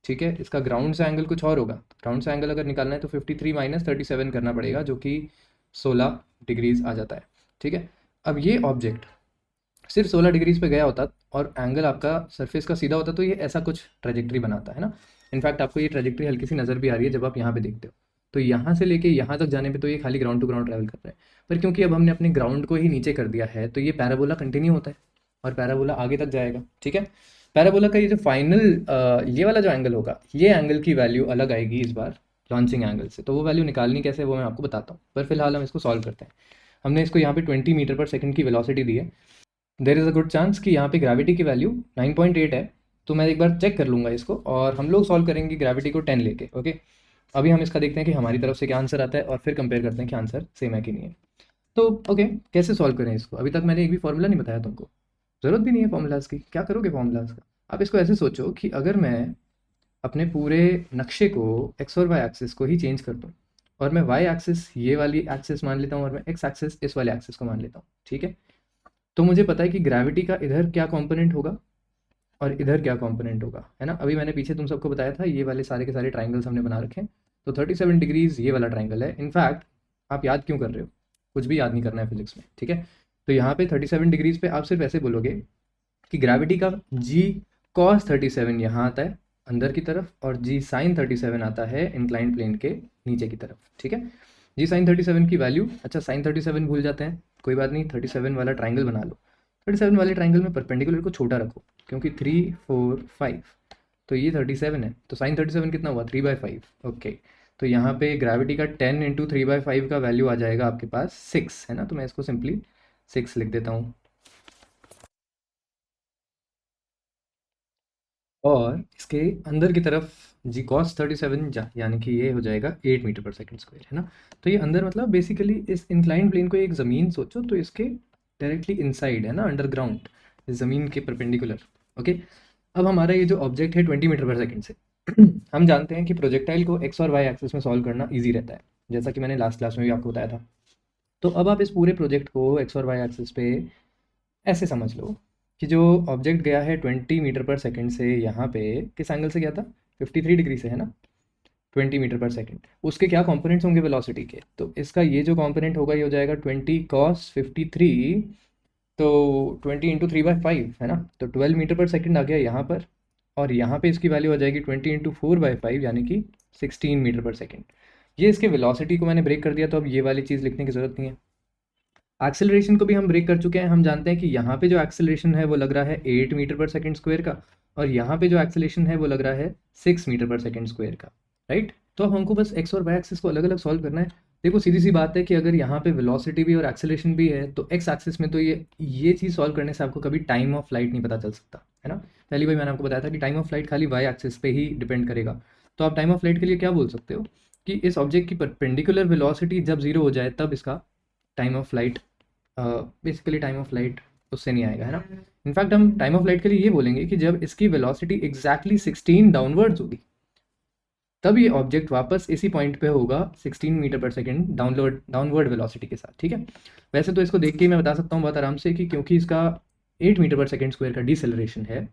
ठीक है। इसका ग्राउंड से एंगल कुछ और होगा। ग्राउंड से एंगल अगर निकालना है तो 53 माइनस 37 करना पड़ेगा, जो कि 16 डिग्रीज आ जाता है, ठीक है। अब ये ऑब्जेक्ट सिर्फ 16 डिग्रीज पे गया होता और एंगल आपका सरफेस का सीधा होता, तो ये ऐसा कुछ ट्रेजेक्ट्री बनाता है ना। इनफैक्ट आपको ये ट्रेजेक्ट्री हल्की सी नज़र भी आ रही है जब आप यहाँ पे देखते हो। तो यहाँ से लेके यहाँ तक जाने पे तो ये खाली ग्राउंड टू ग्राउंड ट्रैवल कर रहा है, पर क्योंकि अब हमने अपने ग्राउंड को ही नीचे कर दिया है तो ये पैराबोला कंटिन्यू होता है और पैराबोला आगे तक जाएगा, ठीक है। पैराबोला का ये जो फाइनल ये वाला जो एंगल होगा, ये एंगल की वैल्यू अलग आएगी इस बार लॉन्चिंग एंगल से। तो वो वैल्यू निकालनी कैसे वो मैं आपको बताता हूँ, पर फिलहाल हम इसको सॉल्व करते हैं। हमने इसको यहाँ पे 20 मीटर पर सेकंड की वेलोसिटी दी है। There is a good chance कि यहाँ पे ग्रेविटी की वैल्यू 9.8 है। तो मैं एक बार चेक कर लूँगा इसको, और हम लोग सॉल्व करेंगे ग्रेविटी को 10 लेके, ओके। अभी हम इसका देखते हैं कि हमारी तरफ से क्या आंसर आता है, और फिर कंपेयर करते हैं कि आंसर सेम है कि नहीं है। तो ओके, कैसे सॉल्व करें इसको। अभी तक मैंने एक भी फॉर्मूला नहीं बताया तुमको, ज़रूरत भी नहीं है फॉर्मूलाज की, क्या करोगे फॉर्मूलाज का। आप इसको ऐसे सोचो कि अगर मैं अपने पूरे नक्शे को एक्स और वाई एक्सिस को ही चेंज कर दूँ और मैं वाई एक्सिस ये वाली एक्सिस मान लेता हूँ और मैं एक्स एक्सिस इस वाले एक्सिस को मान लेता हूँ, ठीक है। तो मुझे पता है कि ग्रेविटी का इधर क्या कंपोनेंट होगा और इधर क्या कंपोनेंट होगा, है ना। अभी मैंने पीछे तुम सबको बताया था ये वाले सारे के सारे ट्राइंगल्स हमने बना रखे हैं। तो 37 डिग्रीज ये वाला ट्राइंगल है। इनफैक्ट आप याद क्यों कर रहे हो, कुछ भी याद नहीं करना है फिजिक्स में, ठीक है। तो यहाँ पे 37 डिग्रीज पे आप सिर्फ ऐसे बोलोगे कि ग्रेविटी का जी कॉस 37 यहाँ आता है अंदर की तरफ और जी साइन 37 आता है इंक्लाइंड प्लेन के नीचे की तरफ, ठीक है। जी साइन 37 की वैल्यू, अच्छा साइन 37 भूल जाते हैं, कोई बात नहीं, 37 वाला ट्राइंगल बना लो। 37 वाले ट्राइंगल में परपेंडिकुलर को छोटा रखो क्योंकि 3 4 5, तो ये 37 है, तो साइन 37 कितना हुआ 3/5, ओके। तो यहाँ पे ग्रेविटी का 10 इंटू 3/5 का वैल्यू आ जाएगा आपके पास 6, है ना। तो मैं इसको सिंपली 6 लिख देता हूँ और इसके अंदर की तरफ जी कॉस 37 यानी कि ये हो जाएगा 8 मीटर पर सेकंड स्क्वायर, है ना। तो ये अंदर मतलब बेसिकली इस इंक्लाइन प्लेन को एक ज़मीन सोचो तो इसके डायरेक्टली इनसाइड है ना, अंडरग्राउंड, ज़मीन के परपेंडिकुलर, ओके। अब हमारा ये जो ऑब्जेक्ट है 20 मीटर पर सेकंड से हम जानते हैं कि प्रोजेक्टाइल को एक्स और वाई एक्सिस में सॉल्व करना ईजी रहता है, जैसा कि मैंने लास्ट क्लास में भी आपको बताया था। तो अब आप इस पूरे प्रोजेक्ट को एक्स और वाई एक्सिस पे ऐसे समझ लो कि जो ऑब्जेक्ट गया है 20 मीटर पर सेकंड से यहाँ पे किस एंगल से गया था, 53 डिग्री से, है ना। 20 मीटर पर सेकंड, उसके क्या कंपोनेंट्स होंगे वेलोसिटी के, तो इसका ये जो कंपोनेंट होगा ये हो जाएगा 20 कॉस 53, तो 20 इंटू 3/5, है ना। तो 12 मीटर पर सेकंड आ गया यहाँ पर और यहाँ पे इसकी वैल्यू आ जाएगी 20 इंटू 4/5 यानी कि 16 मीटर पर सेकंड। ये इसके वेलोसिटी को मैंने ब्रेक कर दिया, तो अब ये वाली चीज़ लिखने की ज़रूरत नहीं है। एक्सेलरेशन को भी हम ब्रेक कर चुके हैं, हम जानते हैं कि यहाँ पे जो एक्सेलरेशन है वो लग रहा है 8 मीटर पर सेकंड स्क्वायर का और यहाँ पे जो एक्सेलरेशन है वो लग रहा है 6 मीटर पर सेकंड स्क्वायर का, राइट। तो अब हमको बस एक्स और वाई एक्सिस को अलग अलग सॉल्व करना है। देखो सीधी सी बात है कि अगर यहाँ पे वेलोसिटी भी और एक्सेलरेशन भी है तो एक्स एक्सिस में तो ये चीज़ सॉल्व करने से आपको कभी टाइम ऑफ फ्लाइट नहीं पता चल सकता, है ना। पहली बार मैंने आपको बताया था कि टाइम ऑफ फ्लाइट खाली वाई एक्सिस पे ही डिपेंड करेगा। तो आप टाइम ऑफ फ्लाइट के लिए क्या बोल सकते हो कि इस ऑब्जेक्ट की परपेंडिकुलर वेलोसिटी जब जीरो हो जाए तब इसका time of flight, basically time of light उससे नहीं आएगा, है ना। इनफैक्ट हम टाइम ऑफ लाइट के लिए ये बोलेंगे कि जब इसकी वेलोसिटी एग्जैक्टली 16 डाउनवर्ड्स होगी तब ये ऑब्जेक्ट वापस इसी पॉइंट पे होगा 16 मीटर पर सेकंड डाउनवर्ड वेलोसिटी के साथ, ठीक है। वैसे तो इसको देख के ही मैं बता सकता हूँ बहुत आराम से कि क्योंकि इसका 8 मीटर पर सेकंड स्क्वायर का डिसेलरेशन है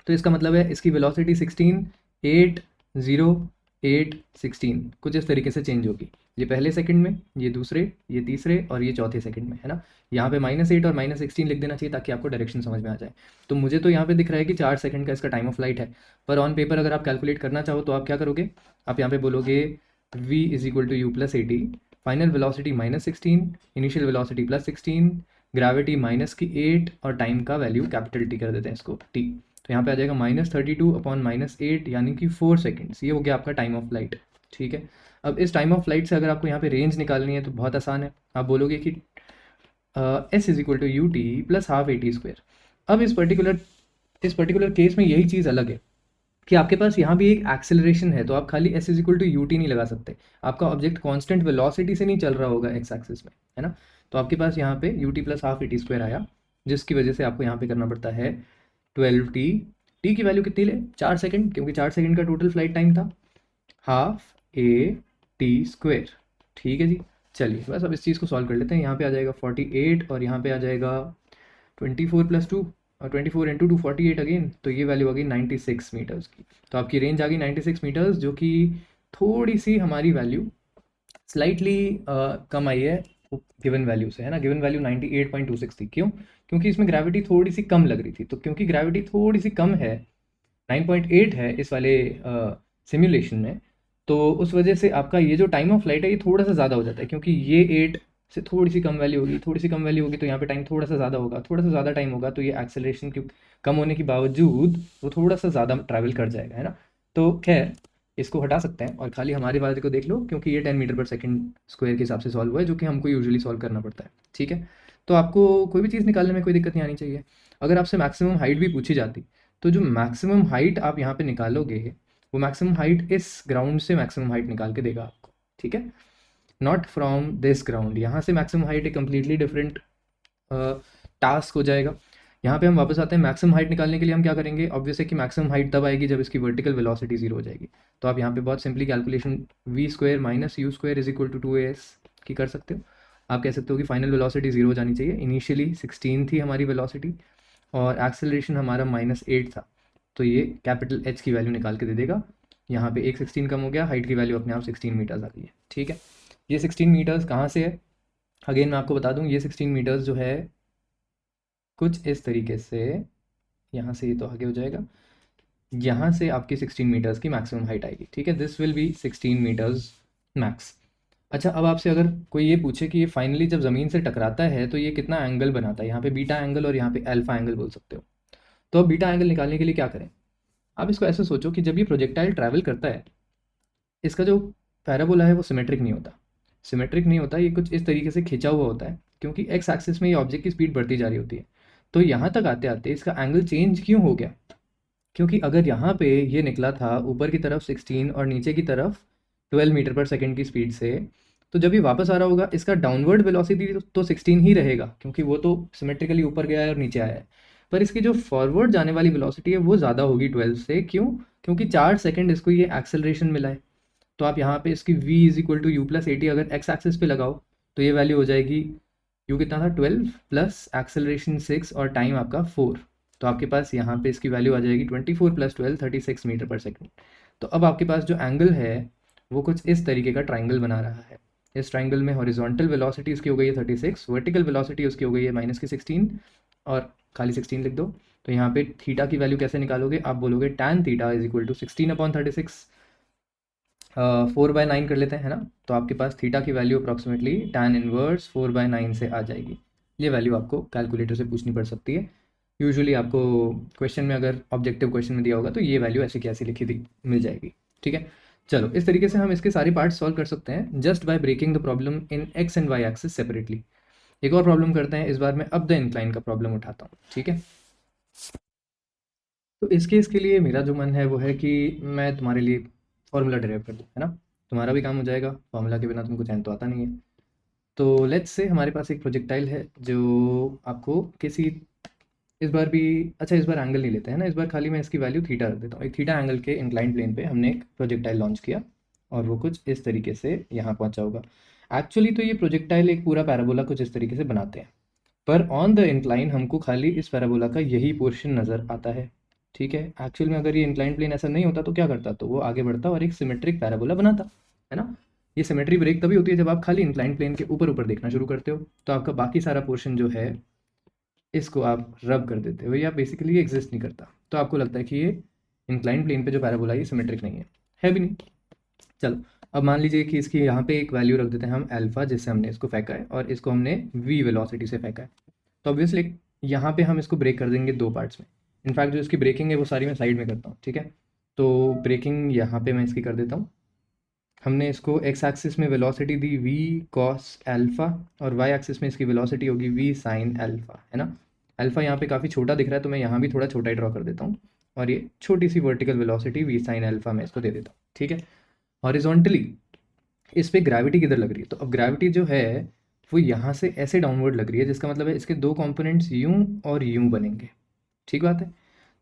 तो इसका मतलब है इसकी वेलोसिटी 16 8 0 8 16 कुछ इस तरीके से चेंज होगी। ये पहले सेकंड में, ये दूसरे, ये तीसरे और ये चौथे सेकंड में, है ना। यहाँ पे -8 और -16 लिख देना चाहिए ताकि आपको डायरेक्शन समझ में आ जाए। तो मुझे तो यहाँ पे दिख रहा है कि 4 सेकंड का इसका टाइम ऑफ फ्लाइट है, पर ऑन पेपर अगर आप कैलकुलेट करना चाहो तो आप क्या करोगे, आप यहाँ पे बोलोगे v is equal to U plus 80, final velocity -16, initial velocity +16, gravity -8 और टाइम का वैल्यू कैपिटल टी कर देते हैं इसको t। तो यहाँ पे आ जाएगा -32 अपॉन -8 यानी कि 4 सेकेंड्स, ये हो गया आपका टाइम ऑफ फ्लाइट, ठीक है। अब इस टाइम ऑफ फ्लाइट से अगर आपको यहाँ पे रेंज निकालनी है तो बहुत आसान है, आप बोलोगे कि s is equal to you T plus half A T square. अब इस पर्टिकुलर केस में यही चीज़ अलग है कि आपके पास यहाँ भी एक एक्सेलरेशन है, तो आप खाली s is equal to you T नहीं लगा सकते, आपका ऑब्जेक्ट कॉन्स्टेंट वेलोसिटी से नहीं चल रहा होगा एक्स एक्सिस में, है ना। तो आपके पास यहाँ पे you T plus half A T square आया, जिसकी वजह से आपको यहाँ पे करना पड़ता है 12t, टी की वैल्यू कितनी ले 4 सेकंड, क्योंकि 4 सेकंड का टोटल फ्लाइट टाइम था, हाफ ए टी स्क्वायर, ठीक है जी। चलिए बस अब इस चीज़ को सॉल्व कर लेते हैं। यहाँ पे आ जाएगा 48 और यहाँ पे आ जाएगा 24 + 2 और 24 इंटू 2 48 अगेन, तो ये वैल्यू आ गई 96 मीटर्स की। तो आपकी रेंज आ गई 96 मीटर्स, जो कि थोड़ी सी हमारी वैल्यू स्लाइटली कम आई है गिवन वैल्यू से, है ना। गिवन वैल्यू 98.26 थी, क्यों, क्योंकि इसमें ग्रेविटी थोड़ी सी कम लग रही थी। तो क्योंकि ग्रेविटी थोड़ी सी कम है, 9.8 है इस वाले सिमुलेशन में, तो उस वजह से आपका ये जो टाइम ऑफ फ्लाइट है ये थोड़ा सा ज़्यादा हो जाता है, क्योंकि ये 8 से थोड़ी सी कम वैल्यू होगी, थोड़ी सी कम वैल्यू होगी तो यहाँ पे टाइम थोड़ा सा ज़्यादा होगा, थोड़ा सा ज़्यादा टाइम होगा तो ये एक्सेलरेशन के कम होने के बावजूद वो थोड़ा सा ज़्यादा ट्रैवल कर जाएगा, है ना। तो खैर इसको हटा सकते हैं और खाली हमारे वाले को देख लो, क्योंकि ये 10 मीटर पर सेकंड स्क्वायर के हिसाब से सॉल्व हुआ है, जो कि हमको यूजुअली सॉल्व करना पड़ता है, ठीक है। तो आपको कोई भी चीज़ निकालने में कोई दिक्कत नहीं आनी चाहिए। अगर आपसे मैक्सिमम हाइट भी पूछी जाती तो जो मैक्सिमम हाइट आप यहाँ पे निकालोगे वो मैक्सिमम हाइट इस ग्राउंड से मैक्सिमम हाइट निकाल के देगा आपको, ठीक है, नॉट फ्रॉम दिस ग्राउंड। यहाँ से मैक्सिमम हाइट एक कम्प्लीटली डिफरेंट टास्क हो जाएगा। यहाँ पे हम वापस आते हैं, मैक्सिमम हाइट निकालने के लिए हम क्या करेंगे, ऑब्वियस है कि मैक्सिमम हाइट तब आएगी जब इसकी वर्टिकल वेलोसिटी 0 हो जाएगी। तो आप यहाँ पे बहुत simply calculation V square minus U square is equal to 2as की कर सकते हो। आप कह सकते हो कि फाइनल वेलोसिटी 0 हो जानी चाहिए। इनिशियली 16 थी हमारी वेलोसिटी और एक्सेलरेशन हमारा -8 था, तो ये कैपिटल H की वैल्यू निकाल के दे देगा। यहाँ पे एक 16 कम हो गया, हाइट की वैल्यू अपने आप 16 मीटर्स आ गई है। ठीक है, ये 16 मीटर्स कहाँ से है, अगेन मैं आपको बता दूँ, ये 16 मीटर्स जो है कुछ इस तरीके से, यहाँ से ये तो आगे हो जाएगा, यहाँ से आपकी 16 मीटर्स की मैक्सिमम हाइट आएगी। ठीक है, this will be 16 metres max. अच्छा, अब आपसे अगर कोई ये पूछे कि ये फाइनली जब ज़मीन से टकराता है तो ये कितना एंगल बनाता है, यहाँ पे बीटा एंगल और यहाँ पे अल्फा एंगल बोल सकते हो। तो अब बीटा एंगल निकालने के लिए क्या करें, आप इसको ऐसे सोचो कि जब ये प्रोजेक्टाइल ट्रैवल करता है, इसका जो पैराबोला है वो सिमेट्रिक नहीं होता। सिमेट्रिक नहीं होता, ये कुछ इस तरीके से खिंचा हुआ होता है, क्योंकि एक्स एक्सिस में ये ऑब्जेक्ट की स्पीड बढ़ती जा रही होती है। तो यहाँ तक आते आते इसका एंगल चेंज क्यों हो गया, क्योंकि अगर यहाँ पे ये निकला था ऊपर की तरफ 16 और नीचे की तरफ 12 मीटर पर सेकंड की स्पीड से, तो जब ये वापस आ रहा होगा इसका डाउनवर्ड वेलोसिटी तो 16 ही रहेगा, क्योंकि वो तो सिमेट्रिकली ऊपर गया है और नीचे आया है। पर इसकी जो फॉरवर्ड जाने वाली वेलोसिटी है वो ज़्यादा होगी 12 से। क्यों, क्योंकि 4 सेकंड इसको ये एक्सेलरेशन मिला है। तो आप यहाँ पे इसकी v is equal to U plus 80 अगर एक्स एक्सिस पे लगाओ तो ये वैल्यू हो जाएगी, u कितना था 12 प्लस एक्सेलरेशन 6 और टाइम आपका 4। तो आपके पास यहाँ पे इसकी वैल्यू आ जाएगी 24 प्लस 12 36 मीटर पर सेकंड। तो अब आपके पास जो एंगल है वो कुछ इस तरीके का ट्राइंगल बना रहा है। इस ट्राइंगल में हॉरिजॉन्टल वेलोसिटी इसकी हो गई है 36, वर्टिकल वेलोसिटी उसकी हो गई है माइनस की 16 और खाली 16 लिख दो। तो यहाँ पे थीटा की वैल्यू कैसे निकालोगे, आप बोलोगे tan theta is equal to 16/36, 4/9 कर लेते हैं, है ना। तो आपके पास थीटा की वैल्यू अप्रॉक्सीमेटली tan इनवर्स 4/9 से आ जाएगी। ये वैल्यू आपको कैलकुलेटर से पूछनी पड़ सकती है। यूजुअली आपको क्वेश्चन में अगर ऑब्जेक्टिव क्वेश्चन में दिया होगा तो ये वैल्यू ऐसी की ऐसी लिखी थी मिल जाएगी। ठीक है, चलो इस तरीके से हम इसके सारे पार्ट सॉल्व कर सकते हैं just by breaking the problem in X and Y axis separately. एक और प्रॉब्लम करते हैं, इस बार मैं अब द इंक्लाइन का प्रॉब्लम उठाता हूँ। ठीक है, तो इस केस के लिए मेरा जो मन है वो है कि मैं तुम्हारे लिए फॉर्मूला डेराइव कर दूँ, है ना। तुम्हारा भी काम हो जाएगा, फॉर्मूला के बिना तुमको चैन तो आता नहीं है। तो लेट्स से हमारे पास एक प्रोजेक्टाइल है जो आपको किसी, इस बार भी, अच्छा इस बार एंगल नहीं लेते हैं ना, इस बार खाली मैं इसकी वैल्यू थीटा रख देता हूँ। एक थीटा एंगल के इंक्लाइन प्लेन पे हमने एक प्रोजेक्टाइल लॉन्च किया और वो कुछ इस तरीके से यहाँ पहुँचा होगा। एक्चुअली तो ये प्रोजेक्टाइल एक पूरा पैराबोला कुछ इस तरीके से बनाते हैं, पर ऑन द इंक्लाइन हमको खाली इस पैराबोला का यही पोर्शन नज़र आता है। ठीक है, एक्चुअल में अगर ये इंक्लाइन प्लेन ऐसा नहीं होता तो क्या करता, तो वो आगे बढ़ता और एक सिमेट्रिक पैराबोला बनाता, है ना। ये सिमेट्री ब्रेक तभी होती है जब आप खाली इंक्लाइन प्लेन के ऊपर ऊपर देखना शुरू करते हो, तो आपका बाकी सारा पोर्शन जो है इसको आप रब कर देते हो या बेसिकली ये एग्जिस्ट नहीं करता। तो आपको लगता है कि ये इंक्लाइन प्लेन पे जो पैराबोला है ये सिमेट्रिक नहीं है भी नहीं। चलो अब मान लीजिए कि इसकी यहाँ पे एक वैल्यू रख देते हैं हम अल्फा, जिससे हमने इसको फेंका है और इसको हमने v वेलोसिटी से फेंका है। तो ऑब्वियसली यहाँ पे हम इसको ब्रेक कर देंगे दो पार्ट्स में। इनफैक्ट जो इसकी ब्रेकिंग है वो सारी मैं साइड में करता हूँ। ठीक है, तो ब्रेकिंग यहाँ पे मैं इसकी कर देता हूँ। हमने इसको एक्स एक्सिस में वेलोसिटी दी v कॉस अल्फा और y एक्सिस में इसकी वेलोसिटी होगी v साइन अल्फा, है ना। अल्फा यहाँ पे काफ़ी छोटा दिख रहा है तो मैं यहाँ भी थोड़ा छोटा ही ड्रॉ कर देता हूँ और ये छोटी सी vertical velocity v sine alpha मैं इसको दे देता हूँ। ठीक है, हॉरिजॉन्टली इस पे ग्रेविटी किधर लग रही है, तो अब ग्रेविटी जो है वो यहाँ से ऐसे डाउनवर्ड लग रही है, जिसका मतलब है इसके दो कंपोनेंट्स यूं और यूं बनेंगे। ठीक बात है,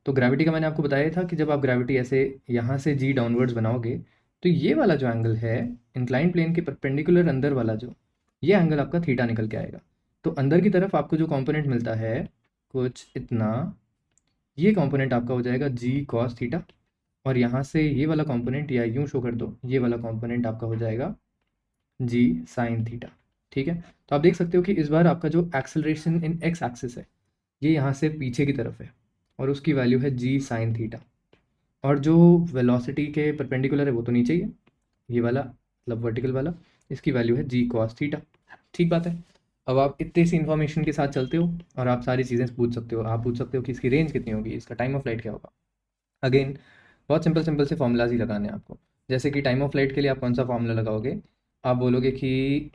तो ग्रेविटी का मैंने आपको बताया था कि जब आप ग्रेविटी ऐसे यहाँ से जी डाउनवर्ड्स बनाओगे तो ये वाला जो एंगल है इंक्लाइन प्लेन के परपेंडिकुलर अंदर वाला जो, ये एंगल आपका थीटा निकल के आएगा। तो अंदर की तरफ आपको जो कंपोनेंट मिलता है कुछ इतना, ये कंपोनेंट आपका हो जाएगा जी कॉस थीटा और यहाँ से ये वाला कंपोनेंट या यूं शो कर दो, ये वाला कंपोनेंट आपका हो जाएगा जी साइन थीटा। ठीक है, तो आप देख सकते हो कि इस बार आपका जो एक्सेलरेशन इन एक्स एक्सिस है ये यहाँ से पीछे की तरफ है और उसकी वैल्यू है जी साइन थीटा, और जो वेलोसिटी के परपेंडिकुलर है वो तो नीचे ही है, ये वाला मतलब वर्टिकल वाला, इसकी वैल्यू है जी कॉस थीटा। ठीक बात है, अब आप इतनी सी इन्फॉर्मेशन के साथ चलते हो और आप सारी चीज़ें पूछ सकते हो। आप पूछ सकते हो कि इसकी रेंज कितनी होगी, इसका टाइम ऑफ फ्लाइट क्या होगा। अगेन बहुत सिंपल सिंपल से फॉर्मूलाज ही लगाने हैं आपको। जैसे कि टाइम ऑफ फ्लाइट के लिए आप कौन सा फॉर्मूला लगाओगे, आप बोलोगे कि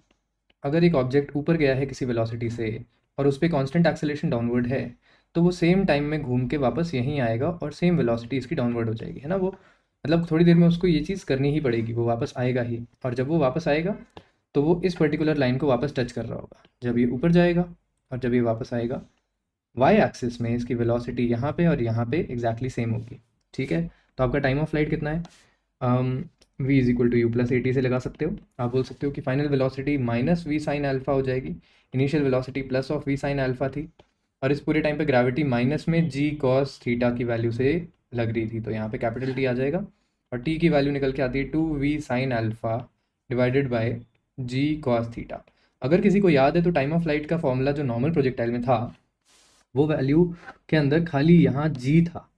अगर एक ऑब्जेक्ट ऊपर गया है किसी वेलोसिटी से और उस पर कॉन्स्टेंट एक्सेलरेशन डाउनवर्ड है तो वो सेम टाइम में घूम के वापस यहीं आएगा और सेम वेलोसिटी इसकी डाउनवर्ड हो जाएगी, है ना। वो मतलब थोड़ी देर में उसको ये चीज़ करनी ही पड़ेगी, वो वापस आएगा ही, और जब वो वापस आएगा तो वो इस पर्टिकुलर लाइन को वापस टच कर रहा होगा जब ये ऊपर जाएगा, और जब ये वापस आएगा वाई एक्सिस में इसकी वेलोसिटी यहाँ पे और यहाँ पे एग्जैक्टली सेम होगी, ठीक है। तो आपका टाइम ऑफ फ्लाइट कितना है, v is equal to U plus A T से लगा सकते हो। आप बोल सकते हो कि final velocity minus V sine alpha हो जाएगी, initial velocity plus of V sine alpha थी, और इस पूरे टाइम पे ग्रेविटी माइनस में जी कॉस थीटा की वैल्यू से लग रही थी, तो यहाँ पे कैपिटल टी आ जाएगा, और टी की वैल्यू निकल के आती है 2v sine alpha divided by G cos theta. अगर किसी को याद है तो टाइम ऑफ फ्लाइट का फॉर्मूला जो नॉर्मल प्रोजेक्टाइल में था, वो वैल्यू के अंदर खाली यहाँ जी था,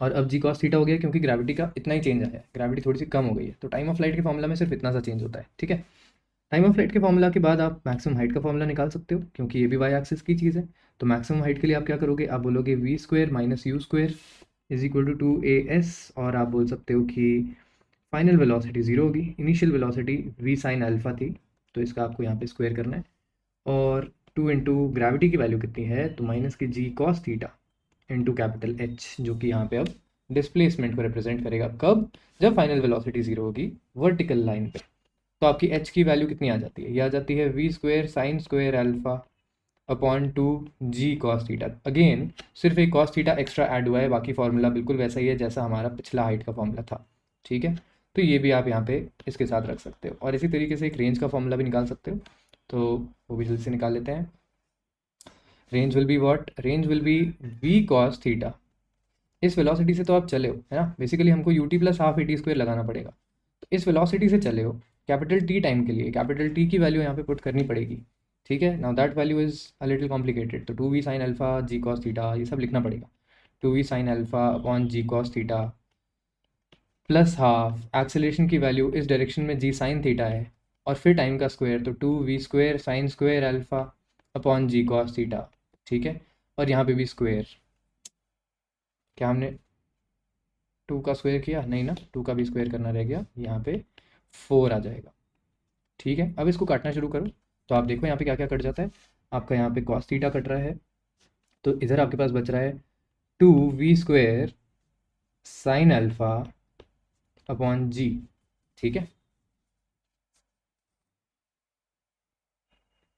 और अब जी कॉस थीटा हो गया क्योंकि ग्रेविटी का इतना ही चेंज आया है, ग्रेविटी थोड़ी सी कम हो गई है, तो टाइम ऑफ फ्लाइट के फॉर्मूला में सिर्फ इतना सा चेंज होता है, ठीक है। टाइम ऑफ फ्लाइट के फॉर्मूला के बाद आप मैक्सिमम हाइट का फॉर्मूला निकाल सकते हो, क्योंकि ये भी वाई एक्सिस की चीज़ है। तो मैक्सिमम हाइट के लिए आप क्या करोगे, आप बोलोगे V square minus U square is equal to 2as, और आप बोल सकते हो कि फाइनल वेलोसिटी जीरो होगी, initial velocity V sine alpha थी, तो इसका आपको यहाँ पे स्क्वायर करना है, और 2 इंटू ग्रेविटी की वैल्यू कितनी है, तो माइनस की g cos theta into capital H, जो कि यहाँ पे अब डिस्प्लेसमेंट को रिप्रेजेंट करेगा, कब, जब फाइनल वेलोसिटी जीरो होगी वर्टिकल लाइन पे। तो आपकी एच की वैल्यू कितनी आ जाती है, ये आ जाती है V square sine square alpha upon 2 G cos theta. Again सिर्फ एक कॉस थीटा एक्स्ट्रा ऐड हुआ है, बाकी फॉर्मूला बिल्कुल वैसा ही है जैसा हमारा पिछला हाइट का फॉर्मूला था, ठीक है। तो ये भी आप यहाँ पे इसके साथ रख सकते हो, और इसी तरीके से एक रेंज का फॉर्मूला भी निकाल सकते हो, तो वो भी जल्दी से निकाल लेते हैं। Range will be what, range will be V cos theta, इस वेलोसिटी से तो आप चले हो, है ना, बेसिकली हमको U T plus half A T square लगाना पड़ेगा, तो इस वेलोसिटी से चले हो कैपिटल टी टाइम के लिए, कैपिटल टी की वैल्यू यहाँ पे पुट करनी पड़ेगी, ठीक है। Now that value is a little complicated, तो 2v sine alpha g cos theta ये सब लिखना पड़ेगा, 2v साइन अल्फा अपॉन जी cos theta plus half acceleration की वैल्यू इस डायरेक्शन में जी साइन थीटा है, और फिर टाइम का स्क्वायर, तो 2v square sine square alpha upon जी कॉस थीटा, ठीक है। और यहाँ पे भी स्क्वायर, क्या हमने 2 का स्क्वायर किया, नहीं ना, 2 का भी स्क्वायर करना रह गया, यहाँ पे 4 आ जाएगा, ठीक है। अब इसको काटना शुरू करो, तो आप देखो यहाँ पे क्या क्या कट जाता है, आपका यहाँ पे कॉस थीटा कट रहा है, तो इधर आपके पास बच रहा है 2v square sine alpha upon g, ठीक है।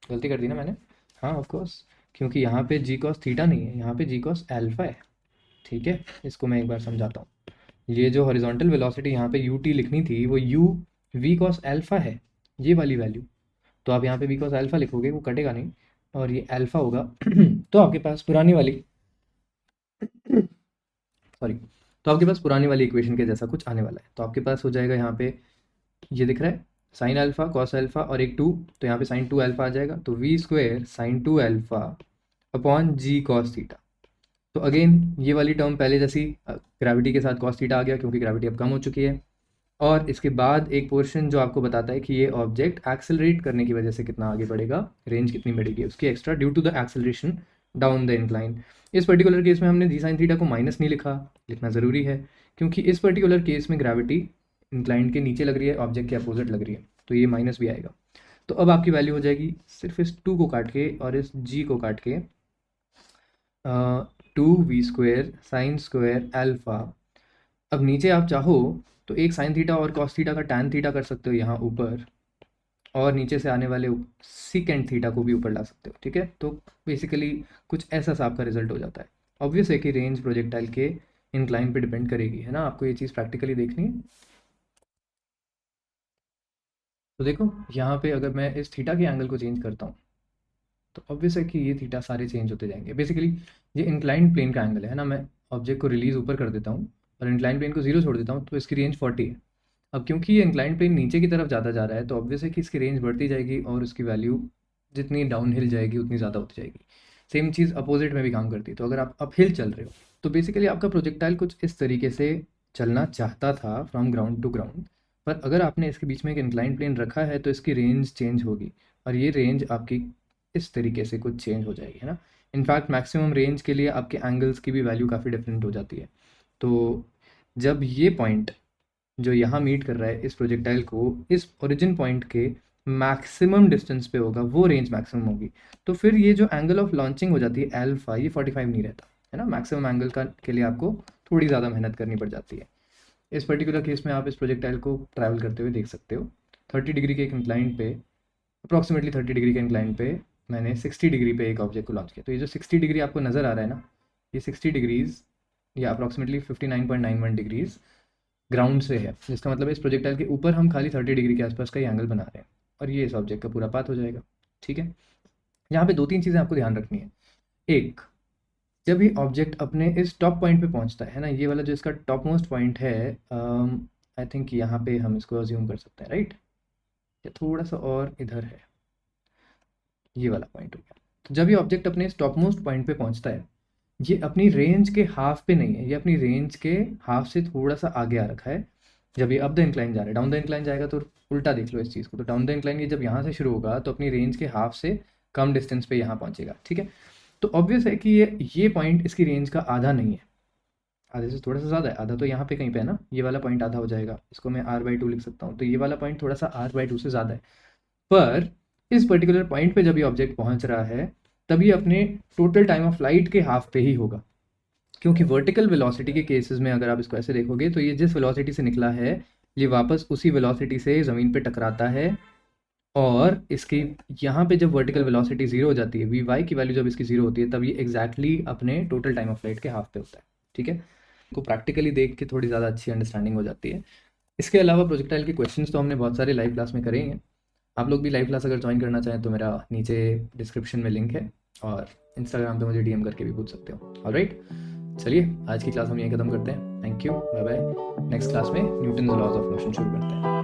गलती कर दी ना मैंने, हाँ ऑफ कोर्स, क्योंकि यहाँ पे जी कॉस थीटा नहीं है, यहाँ पे जी कॉस अल्फा है, ठीक है। इसको मैं एक बार समझाता हूँ, ये जो हॉरिजॉन्टल वेलोसिटी यहाँ पे यू टी लिखनी थी, वो यू वी कॉस अल्फा है, ये वाली वैल्यू, तो आप यहाँ पे वी कॉस अल्फा लिखोगे, वो कटेगा नहीं, और ये अल्फा होगा तो आपके पास पुरानी वाली सॉरी, तो आपके पास पुरानी वाली इक्वेशन के जैसा कुछ आने वाला है, तो आपके पास हो जाएगा यहाँ पे, ये दिख रहा है साइन अल्फा कॉस अल्फा और एक 2, तो यहाँ पे साइन 2 अल्फा आ जाएगा, तो V square sine 2 alpha upon जी कॉस थीटा। तो अगेन ये वाली टर्म पहले जैसी ग्रेविटी के साथ कॉस थीटा आ गया, क्योंकि ग्रेविटी अब कम हो चुकी है, और इसके बाद एक पोर्शन जो आपको बताता है कि ये ऑब्जेक्ट एक्सेलरेट करने की वजह से कितना आगे बढ़ेगा, रेंज कितनी बढ़ेगी उसकी extra due to the acceleration down the incline. इस पर्टिकुलर केस में हमने जी साइन थीटा को माइनस नहीं लिखा, लिखना ज़रूरी है, क्योंकि इस पर्टिकुलर केस में ग्रेविटी इंक्लाइन के नीचे लग रही है, ऑब्जेक्ट के अपोजिट लग रही है, तो ये माइनस भी आएगा। तो अब आपकी वैल्यू हो जाएगी सिर्फ इस 2 को काट के और इस जी को काट के 2v square sine square alpha. अब नीचे आप चाहो तो एक साइन थीटा और कॉस थीटा का टैन थीटा कर सकते हो यहाँ ऊपर, और नीचे से आने वाले सीकेंड थीटा को भी ऊपर ला सकते हो, ठीक है। तो बेसिकली कुछ ऐसा सा आपका रिजल्ट हो जाता है। ऑब्वियस है कि रेंज प्रोजेक्टाइल के इंक्लाइन पे डिपेंड करेगी, है ना, आपको ये चीज़ प्रैक्टिकली देखनी है। तो देखो यहाँ पे अगर मैं इस थीटा के एंगल को चेंज करता हूँ, तो ऑब्वियस है कि ये थीटा सारे चेंज होते जाएंगे। बेसिकली ये इंक्लाइंड प्लेन का एंगल है ना, मैं ऑब्जेक्ट को रिलीज ऊपर कर देता हूँ और इंक्लाइंड प्लेन को 0 छोड़ देता हूँ, तो इसकी रेंज 40 है। अब क्योंकि ये इंक्लाइंड प्लेन नीचे की तरफ जाता जा रहा है, तो ऑब्वियस है कि इसकी रेंज बढ़ती जाएगी, और उसकी वैल्यू जितनी डाउन हिल जाएगी उतनी ज़्यादा होती जाएगी। सेम चीज़ अपोजिट में भी काम करती है, तो अगर आप अप हिल चल रहे हो, तो बेसिकली आपका प्रोजेक्टाइल कुछ इस तरीके से चलना चाहता था फ्रॉम ग्राउंड टू ग्राउंड, पर अगर आपने इसके बीच में एक इंक्लाइंड प्लेन रखा है, तो इसकी रेंज चेंज होगी, और ये रेंज आपकी इस तरीके से कुछ चेंज हो जाएगी, है ना। इनफैक्ट मैक्सिमम रेंज के लिए आपके एंगल्स की भी वैल्यू काफ़ी डिफरेंट हो जाती है। तो जब ये पॉइंट जो यहाँ मीट कर रहा है इस प्रोजेक्टाइल को इस ओरिजिन पॉइंट के मैक्सिमम डिस्टेंस पे होगा, वो रेंज मैक्सिमम होगी, तो फिर ये जो एंगल ऑफ लॉन्चिंग हो जाती है अल्फा, ये 45 नहीं रहता, है ना। मैक्सिमम एंगल का के लिए आपको थोड़ी ज़्यादा मेहनत करनी पड़ जाती है। इस पर्टिकुलर केस में आप इस प्रोजेक्टाइल को ट्रैवल करते हुए देख सकते हो 30 डिग्री के एक इंक्लाइन पे, अप्रॉक्सीमेटली 30 डिग्री के इंक्लाइन पे मैंने 60 डिग्री पे एक ऑब्जेक्ट को लॉन्च किया, तो ये जो 60 डिग्री आपको नज़र आ रहा है ना, ये 60 डिग्रीज या अप्रॉक्सीमेटली 59.91 डिग्रीज ग्राउंड से है, जिसका मतलब है इस प्रोजेक्टाइल के ऊपर हम खाली 30 डिग्री के आसपास का ही एंगल बना रहे हैं, और ये इस ऑब्जेक्ट का पूरा पाथ हो जाएगा। ठीक है, यहाँ पे 2-3 चीज़ें आपको ध्यान रखनी है। एक, जब ये ऑब्जेक्ट अपने इस टॉप पॉइंट पे पहुंचता है ना, ये वाला जो इसका टॉप मोस्ट पॉइंट है, आई थिंक यहाँ पे हम इसको अज्यूम कर सकते हैं, राइट, या थोड़ा सा और इधर है, ये वाला पॉइंट हो गया। तो जब ये ऑब्जेक्ट अपने इस टॉप मोस्ट पॉइंट पे पहुंचता है, ये अपनी रेंज के हाफ पे नहीं है, ये अपनी रेंज के हाफ से थोड़ा सा आगे आ रखा है। जब ये अप द इंक्लाइन जा रहा है, डाउन द इंक्लाइन जाएगा तो उल्टा देख लो इस चीज़ को, तो डाउन द इंक्लाइन ये जब यहाँ से शुरू होगा तो अपनी रेंज के हाफ से कम डिस्टेंस पे यहाँ पहुँचेगा। ठीक है, तो ऑब्वियस है कि ये पॉइंट इसकी रेंज का आधा नहीं है, आधे से थोड़ा सा ज़्यादा है, आधा तो यहाँ पे कहीं पे है ना, ये वाला पॉइंट आधा हो जाएगा, इसको मैं r/2 लिख सकता हूँ, तो ये वाला पॉइंट थोड़ा सा r/2 से ज़्यादा है। पर इस पर्टिकुलर पॉइंट पे जब ये ऑब्जेक्ट पहुँच रहा है, तब ये अपने टोटल टाइम ऑफ फ्लाइट के हाफ पे ही होगा, क्योंकि वर्टिकल वेलोसिटी के केसेस में अगर आप इसको ऐसे देखोगे तो ये जिस वेलोसिटी से निकला है, ये वापस उसी वेलोसिटी से ज़मीन पे टकराता है, और इसकी यहाँ पे जब वर्टिकल वेलोसिटी जीरो हो जाती है, वी वाई की वैल्यू जब इसकी जीरो होती है, तब ये एग्जैक्टली अपने टोटल टाइम ऑफ फ्लाइट के हाफ पे होता है। ठीक है, को प्रैक्टिकली देख के थोड़ी ज़्यादा अच्छी अंडरस्टैंडिंग हो जाती है। इसके अलावा प्रोजेक्टाइल के क्वेश्चंस तो हमने बहुत सारे लाइव क्लास में करे ही हैं। आप लोग भी लाइव क्लास अगर ज्वाइन करना चाहें तो मेरा नीचे डिस्क्रिप्शन में लिंक है, और इंस्टाग्राम पे मुझे डीएम करके भी पूछ सकते हो। ऑलराइट, चलिए आज की क्लास हम यहीं खत्म करते हैं। Thank you, bye bye. Next class में न्यूटन लॉज ऑफ मोशन शुरू करते हैं।